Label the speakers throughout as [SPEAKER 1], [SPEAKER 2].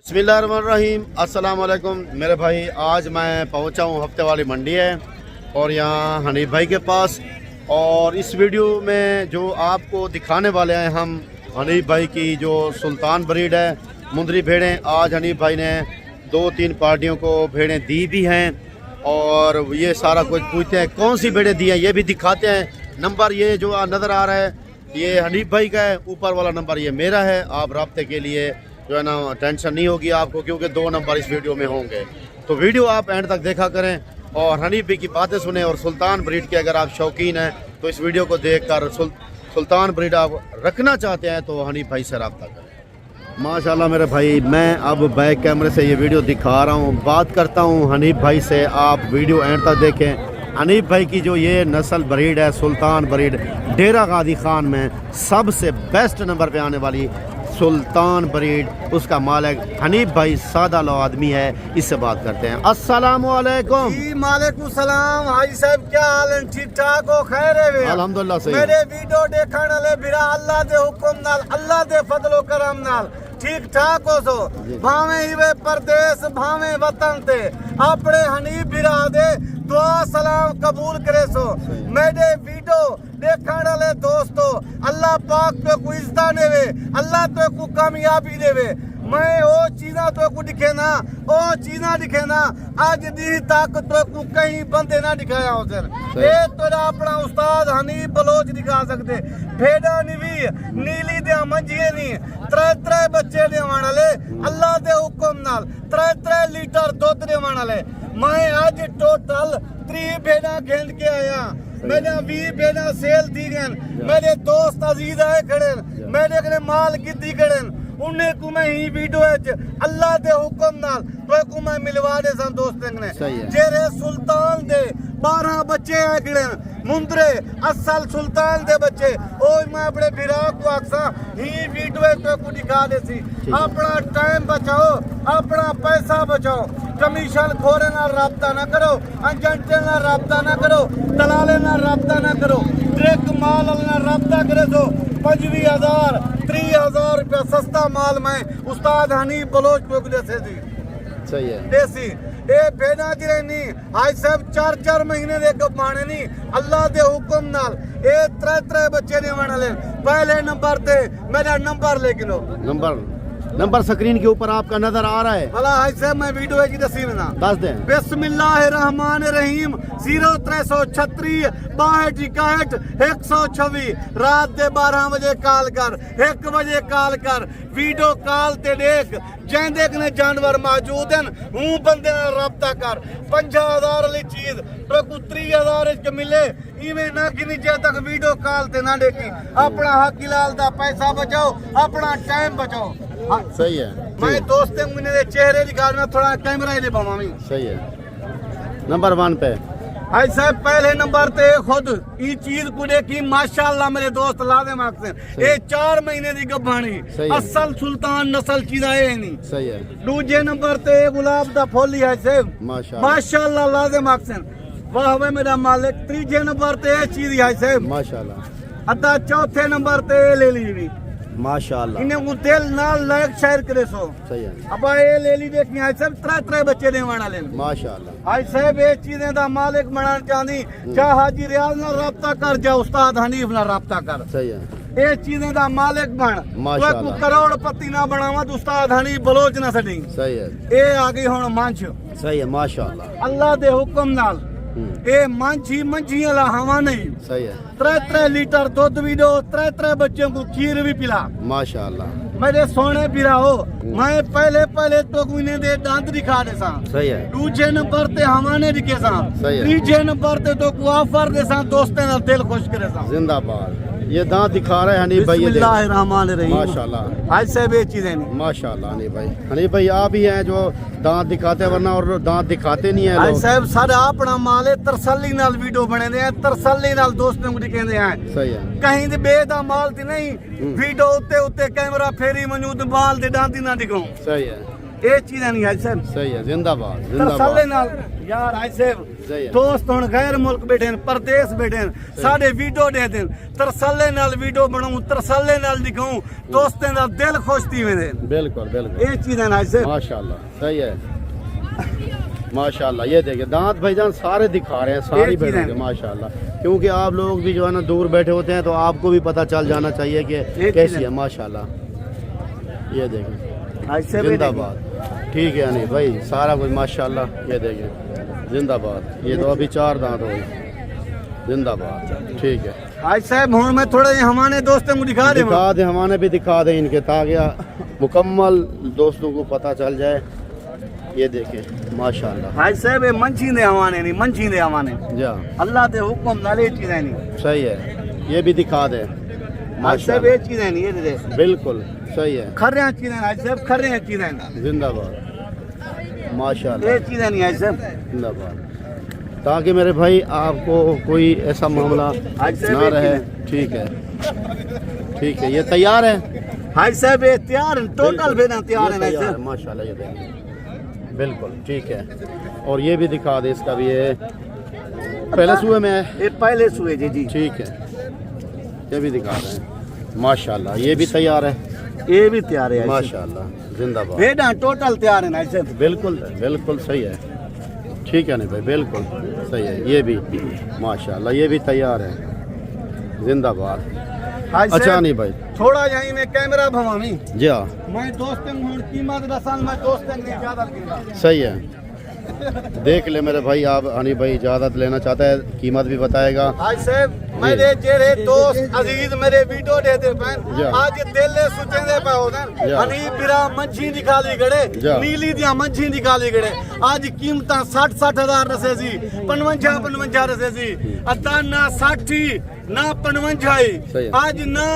[SPEAKER 1] बिस्मिल्लाहिर्रहमानिर्रहीम, अस्सलाम वालेकुम मेरे भाई। आज मैं पहुंचा हूं हफ्ते वाली मंडी है और यहाँ हनीफ भाई के पास। और इस वीडियो में जो आपको दिखाने वाले हैं हम हनीफ भाई की जो सुल्तान ब्रीड है मुंदरी भेड़ें। आज हनीफ भाई ने 2-3 पार्टियों को भेड़ें दी भी हैं और ये सारा कुछ पूछते हैं कौन सी भेड़ें दी हैं ये भी दिखाते हैं। नंबर ये जो नज़र आ रहा है ये हनीफ भाई का है, ऊपर वाला नंबर ये मेरा है। आप राब्ते के लिए जो है ना टेंशन नहीं होगी आपको, क्योंकि 2 नंबर इस वीडियो में होंगे। तो वीडियो आप एंड तक देखा करें और हनीफ भाई की बातें सुने। और सुल्तान ब्रीड के अगर आप शौकीन हैं तो इस वीडियो को देखकर सुल्तान ब्रीड आप रखना चाहते हैं तो हनीफ भाई से रब्ता करें। माशाल्लाह मेरे भाई, मैं अब बैक कैमरे से ये वीडियो दिखा रहा हूँ, बात करता हूँ हनीफ भाई से। आप वीडियो एंड तक देखें। हनीफ भाई की जो ये नस्ल ब्रीड है सुल्तान ब्रीड, डेरा गादी खान में सबसे बेस्ट नंबर पे आने वाली सुल्तान ब्रीड, उसका मालिक हनीफ भाई सादा लो आदमी है। इससे बात करते हैं। अस्सलाम वालेकुम।
[SPEAKER 2] जी वालेकुम सलाम। हाजी साहब क्या हाल है? ठीक ठाक हो? खैर है?
[SPEAKER 1] अल्हम्दुलिल्लाह सही।
[SPEAKER 2] मेरे वीडियो देखने वाले बिरा अल्लाह दे हुक्म नाल, अल्लाह दे फजलो करम नाल ठीक ठाक हो सो। भावे हिवे परदेस भावे वतन ते अपने हनीफ बिरा दे दुआ सलाम कबूल करे सो। मेरे वीडियो देखने वाले दोस्तों, अल्लाह पाक तो को इज्जत देवे, अल्लाह तो को कामयाबी देवे। मैं वो चीज़ा तो को दिखे ना, वो चीज़ा दिखे ना आज दी ताकत तो को कहीं बंदे ना दिखाया हो सर। ये तो अपना उस्ताद हनीफ बलोच दिखा सकते। भेड़ा निवी नीली दे मंजिए नहीं, 3 बच्चे देवान वाले अल्लाह दे हुक्म नाल 3 लीटर दूध देवान वाले। मैं आज टोटल 3 भेड़ा खेल के आया। मेरे 20 भेड़ा सेल दी गए। मेरे दोस्त अजीज आए खड़े, मेरे के माल गिद्दी खड़े। उन्हें को मैं ही वीडियो अल्लाह दे हुक्म नाल तो को मैं मिलवा दे सन दोस्त ने। जेरे सुल्तान दे 12 बच्चे आए खड़े मुंदरे असल सुल्तान दे बच्चे। ओ मैं अपने बिरा को आखसा ही वीडियो तो को दिखा दे सी। अपना टाइम बचाओ, अपना पैसा बचाओ। कमीशन खोरे ना राब्ता ना करो, एजेंट ना राब्ता ना करो, दलाले ना राब्ता ना करो, डायरेक्ट माल ना राब्ता करे तो 25,000 30,000 रुपया सस्ता माल में उस्ताद हनीफ बलोच को जैसे दी।
[SPEAKER 1] सही है
[SPEAKER 2] देसी ए बेना गिरे नहीं। आज सब 4 महीने दे कमाने नहीं अल्लाह दे हुक्म नाल। ए 3 बच्चे ने वाले पहले नंबर ते मेरा नंबर लेके लो।
[SPEAKER 1] नंबर स्क्रीन के ऊपर आपका नजर आ रहा है।
[SPEAKER 2] भला आज से मैं वीडियो की दसी में ना
[SPEAKER 1] दस दें।
[SPEAKER 2] बिस्मिल्लाहिर्रहमानिर्रहीम 0336 62 126 रात दे 12 बजे कॉल कर, 1 बजे कॉल कर। वीडियो कॉल ते देख जेंदे कने जानवर मौजूद हैं हूं बंदे नाल राब्ता कर। 50,000 वाली चीज तो को 30,000 च मिले इवें ना गिनी जे तक वीडियो कॉल ते ना देखी। अपना हक लाल दा पैसा बचाओ, अपना टाइम बचाओ।
[SPEAKER 1] सही है।
[SPEAKER 2] मैं दोस्ते मुझे चेहरे दिखाना थोड़ा कैमरा ही ले पाऊँ।
[SPEAKER 1] सही है। नंबर 1 पे
[SPEAKER 2] आज साहब पहले नंबर ते खुद ये चीज को देखी माशाल्लाह मेरे दोस्त लादे मार्क्स ये 4 महीने की गब्बानी असल सुल्तान नस्ल चीज आए नहीं।
[SPEAKER 1] सही है।
[SPEAKER 2] दूजे नंबर ते गुलाब दा फूल है साहब माशाल्लाह लादे मार्क्स वाह वे मेरा मालिक। तीजे नंबर ते ये चीज है साहब माशाल्लाह। अदा चौथे नंबर ते ले ली
[SPEAKER 1] माशाल्लाह।
[SPEAKER 2] इन्हें को दिल नाल लायक शायर करे सो।
[SPEAKER 1] सही है।
[SPEAKER 2] अब ये ले ली देखनी आज सब 3 बच्चे देवान वाले
[SPEAKER 1] माशाल्लाह।
[SPEAKER 2] आज साहब ये चीजें दा मालिक बनाना चाहती चाह हाजी रियाज ना राब्ता कर जा उस्ताद हनीफ ना राब्ता कर।
[SPEAKER 1] सही है।
[SPEAKER 2] ये चीजें दा मालिक बन माशाल्लाह। करोड़पति ना बनावा तो उस्ताद हनीफ बलोच ना सटी।
[SPEAKER 1] सही है।
[SPEAKER 2] ये आ गई हुन मंच।
[SPEAKER 1] सही है माशाल्लाह।
[SPEAKER 2] अल्लाह दे हुक्म नाल ए मंझी वाला हवा नहीं।
[SPEAKER 1] सही है।
[SPEAKER 2] 3 लीटर दूध भी दो, 3 बच्चों को खीर भी पिला
[SPEAKER 1] माशाल्लाह।
[SPEAKER 2] मेरे सोने पिरा हो। मैं पहले तो इन्हें दे दांत दिखा दे सा।
[SPEAKER 1] सही है।
[SPEAKER 2] दूजे नंबर ते हवाने दिखे सा। तीजे नंबर ते तो ऑफर दे सा दोस्ते ना दिल खुश करे सा।
[SPEAKER 1] जिंदाबाद। ये दांत दिखा रहे हैं हनीफ भाई।
[SPEAKER 2] बिस्मिल्लाहिर्रहमानिर्रहीम
[SPEAKER 1] माशाल्लाह।
[SPEAKER 2] आज से ये चीजें नहीं
[SPEAKER 1] माशाल्लाह। हनीफ भाई आप ही हैं जो दांत दिखाते हैं, वरना और दांत दिखाते नहीं है
[SPEAKER 2] आज
[SPEAKER 1] लोग।
[SPEAKER 2] साहब सारा अपना माल है तरसली नाल वीडियो बने दे हैं, तरसली नाल दोस्तों को दिखेंदे हैं।
[SPEAKER 1] सही है।
[SPEAKER 2] कहीं दे बेदा माल ती नहीं वीडियो उत्ते कैमरा फेरी मौजूद माल दे दांती ना दिखाऊं।
[SPEAKER 1] सही है।
[SPEAKER 2] یہ چیزیں نہیں حاج صاحب
[SPEAKER 1] صحیح ہے زندہ باد زندہ
[SPEAKER 2] ترسلے
[SPEAKER 1] باد
[SPEAKER 2] نال یار حاج صاحب
[SPEAKER 1] صحیح ہے
[SPEAKER 2] دوست ہن غیر ملک بیٹھے ہیں پردیس بیٹھے ہیں ساڈے ویڈیو دے دین ترسلے نال ویڈیو بناؤں ترسلے نال دکھاؤں دوستاں دا دل خوش تھی ویندے
[SPEAKER 1] بالکل بالکل
[SPEAKER 2] یہ چیزیں حاج صاحب
[SPEAKER 1] ماشاءاللہ صحیح ہے ماشاءاللہ یہ دیکھیں دانت بھائی جان سارے دکھا رہے ہیں ساری بیٹھے کے ماشاءاللہ کیونکہ آپ لوگ بھی جو ہے نا دور بیٹھے ہوتے ہیں تو آپ کو بھی پتہ چل جانا چاہیے کہ کیسی ہے ماشاءاللہ یہ دیکھیں
[SPEAKER 2] حاج صاحب
[SPEAKER 1] زندہ باد ٹھیک ہے نہیں بھائی سارا کچھ ماشاءاللہ یہ دیکھیں زندہ باد یہ تو ابھی 4 دانت ہو گئے زندہ باد ٹھیک ہے
[SPEAKER 2] حاج صاحب ہوں میں تھوڑا ہمارے دوستوں کو دکھا دیں
[SPEAKER 1] ہمارے بھی دکھا دیں ان کے تاکہ مکمل دوستوں کو پتہ چل جائے یہ دیکھیں ماشاءاللہ
[SPEAKER 2] حاج صاحب یہ منچھی دے ہوانے نہیں منچھی دے ہوانے
[SPEAKER 1] جا
[SPEAKER 2] اللہ دے حکم نال یہ چیزیں نہیں
[SPEAKER 1] صحیح ہے یہ بھی دکھا دیں
[SPEAKER 2] حاج صاحب یہ چیزیں نہیں یہ دے
[SPEAKER 1] بالکل صحیح ہے
[SPEAKER 2] کھرے چیزیں حاج صاحب کھرے چیزیں
[SPEAKER 1] زندہ باد ماشاءاللہ
[SPEAKER 2] یہ چیزیں نہیں حاج صاحب
[SPEAKER 1] زندہ باد تاکہ میرے بھائی آپ کو کوئی ایسا معاملہ نہ رہے ٹھیک ہے یہ تیار ہے
[SPEAKER 2] حاج صاحب یہ تیار ہیں ٹوٹل بھی نہ تیار ہیں حاج صاحب
[SPEAKER 1] ماشاءاللہ یہ دیکھیں بالکل ٹھیک ہے اور یہ بھی دکھا دے اس کا بھی یہ پہلے سوئے میں ہے
[SPEAKER 2] یہ پہلے سوئے جی
[SPEAKER 1] ٹھیک ہے یہ بھی دکھا رہے ہیں ماشاءاللہ یہ بھی تیار ہے
[SPEAKER 2] یہ بھی تیار ہے
[SPEAKER 1] ماشاءاللہ زندہ باد
[SPEAKER 2] بھیڑاں ٹوٹل تیار ہیں حاج صاحب
[SPEAKER 1] بالکل بالکل صحیح ہے ٹھیک ہے نہیں بھائی بالکل صحیح ہے یہ بھی ماشاءاللہ یہ بھی تیار ہے زندہ باد اچھا نہیں بھائی
[SPEAKER 2] تھوڑا یہیں میں کیمرہ بھوامی
[SPEAKER 1] جی ہاں
[SPEAKER 2] میں دوستوں کو قیمت رسان میں دوستوں نے اجازت کی
[SPEAKER 1] صحیح ہے دیکھ لے میرے بھائی آپ ہنی بھائی اجازت لینا چاہتا ہے قیمت بھی بتائے گا
[SPEAKER 2] حاج صاحب میرے جڑے دوست عزیز میرے ویڈیو دیتے پہن آج دل سوچیں دے پہ ہوتے ہنی برا منچھی نکالی گڑے نیلی دیا منچھی نکالی گڑے آج قیمتاں 60 ہزار رسے سی 55 رسے سی اتا نہ 60 نہ 55 آج نہ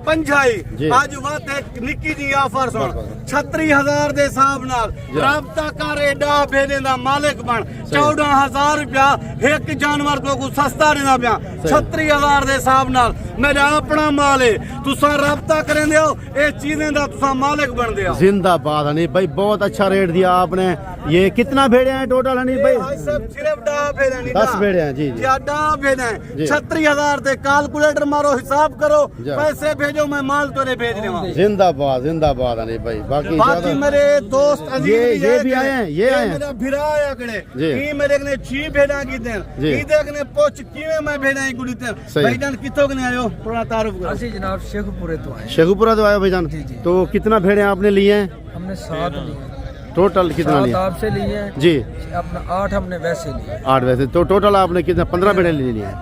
[SPEAKER 2] 55 آج وقت ایک نکی جی آفر سن 36,000 دے حساب نال رابطہ کر ایڈا بھیجنے دا مالک بن 14,000 روپیہ ایک جانور کو سستا رہنا پیا 36,000 دے حساب نال میرا اپنا مال ہے تساں رابطہ کریں دیو اے چیزیں دا تساں مالک بن دیو
[SPEAKER 1] زندہ باد ہنی بھائی بہت اچھا ریٹ دیا آپ نے یہ کتنا بھیڑے ہیں ٹوٹل ہنی بھائی
[SPEAKER 2] صرف
[SPEAKER 1] 10 بھیڑے ہیں جی
[SPEAKER 2] جی 10 بھیڑے ہیں 36,000 دے کیلکولیٹر مارو حساب کرو پیسے بھیجو میں مال تو نے بھیج رہا ہوں
[SPEAKER 1] زندہ باد ہنی بھائی
[SPEAKER 2] باقی میرے دوست عزیز
[SPEAKER 1] یہ بھی آئے ہیں یہ آئے ہیں
[SPEAKER 2] میرا بھرا آیا کڑے یہ میرے کنے 6 بھیڑاں کی دیں یہ دیکھنے پوچھ کیویں میں بھیڑاں کی دیں بھائی جان کتوں کنے آئے ہو تھوڑا تعارف کرو
[SPEAKER 3] جی جناب شیخ پورے تو آئے
[SPEAKER 1] شیخوپورہ تو آئے بھائی جان تو کتنا بھیڑے آپ نے لیے ہیں
[SPEAKER 3] ہم نے 7 لیے
[SPEAKER 1] ٹوٹل کتنا لیے
[SPEAKER 3] آپ سے لیے
[SPEAKER 1] جی
[SPEAKER 3] اپنا 8 ہم نے ویسے لیے
[SPEAKER 1] 8 ویسے تو ٹوٹل آپ نے کتنا 15 بھیڑے لے لیے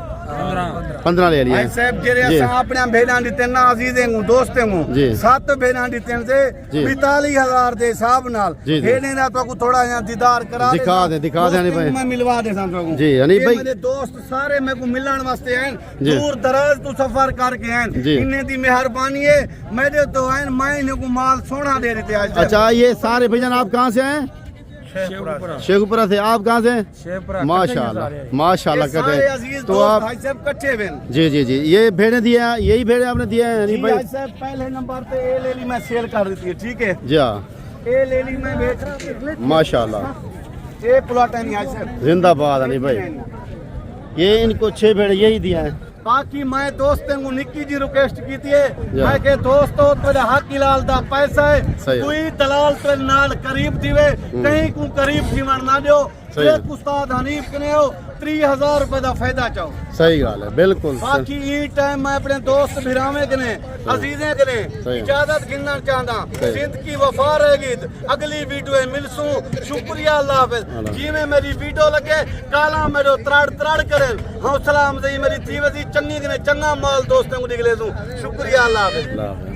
[SPEAKER 1] 15 لے لیے
[SPEAKER 2] بھائی صاحب جڑے اساں اپنے بھیڑاں دتے نا عزیزیں کو دوستیں کو 7 بھیڑاں دتے سے 42,000 دے حساب نال بھیڑے دا تو تھوڑا یہاں دیدار کرا دے
[SPEAKER 1] دکھا دے بھائی
[SPEAKER 2] میں ملوا دے سان کو
[SPEAKER 1] جی ہنی بھائی
[SPEAKER 2] میرے دوست سارے میں کو ملن واسطے ہیں دور دراز تو سفر کر کے ہیں انہیں دی مہربانی ہے میرے تو ہیں میں انہیں کو مال سونا دے دیتے آج
[SPEAKER 1] اچھا یہ سارے بھائی جان آپ کہاں سے ہیں شیخوپورہ سے آپ کہاں سے ماشاءاللہ کہتے ہیں تو آپ جی یہ بھیڑیں دیا یہی بھیڑیں آپ نے دیا ہے نہیں بھائی
[SPEAKER 2] پہلے نمبر پہ اے لے لی میں سیل کر دیتی ہے ٹھیک ہے
[SPEAKER 1] جی ہاں
[SPEAKER 2] اے لے لی میں بیچ
[SPEAKER 1] ماشاءاللہ
[SPEAKER 2] اے پلاٹ ہے نہیں آج صاحب
[SPEAKER 1] زندہ باد نہیں بھائی یہ ان کو 6 بھیڑیں یہی دیا ہے
[SPEAKER 2] باقی میں دوستوں کو نکی جی ریکویسٹ کیتی ہے میں کہ دوستو تیرے حق لال دا پیسہ ہے کوئی دلال تے نال قریب دیوے کہیں کو قریب دیوان نہ دیو ایک استاد حنیف کنے ہو 30,000 روپے دا فائدہ چاہو
[SPEAKER 1] صحیح گال ہے بالکل
[SPEAKER 2] باقی ای ٹائم میں اپنے دوست بھراویں کنے عزیزیں کنے اجازت گننا چاہتا زندگی وفا رہے گی اگلی ویڈیو ملسوں شکریہ اللہ حافظ جی میں میری ویڈیو لگے کالا میرے ترڑ کریں حوصلہ ہم میری تھی وزی چنگی کنے چنگا مال دوستوں کو نکلے دوں شکریہ اللہ حافظ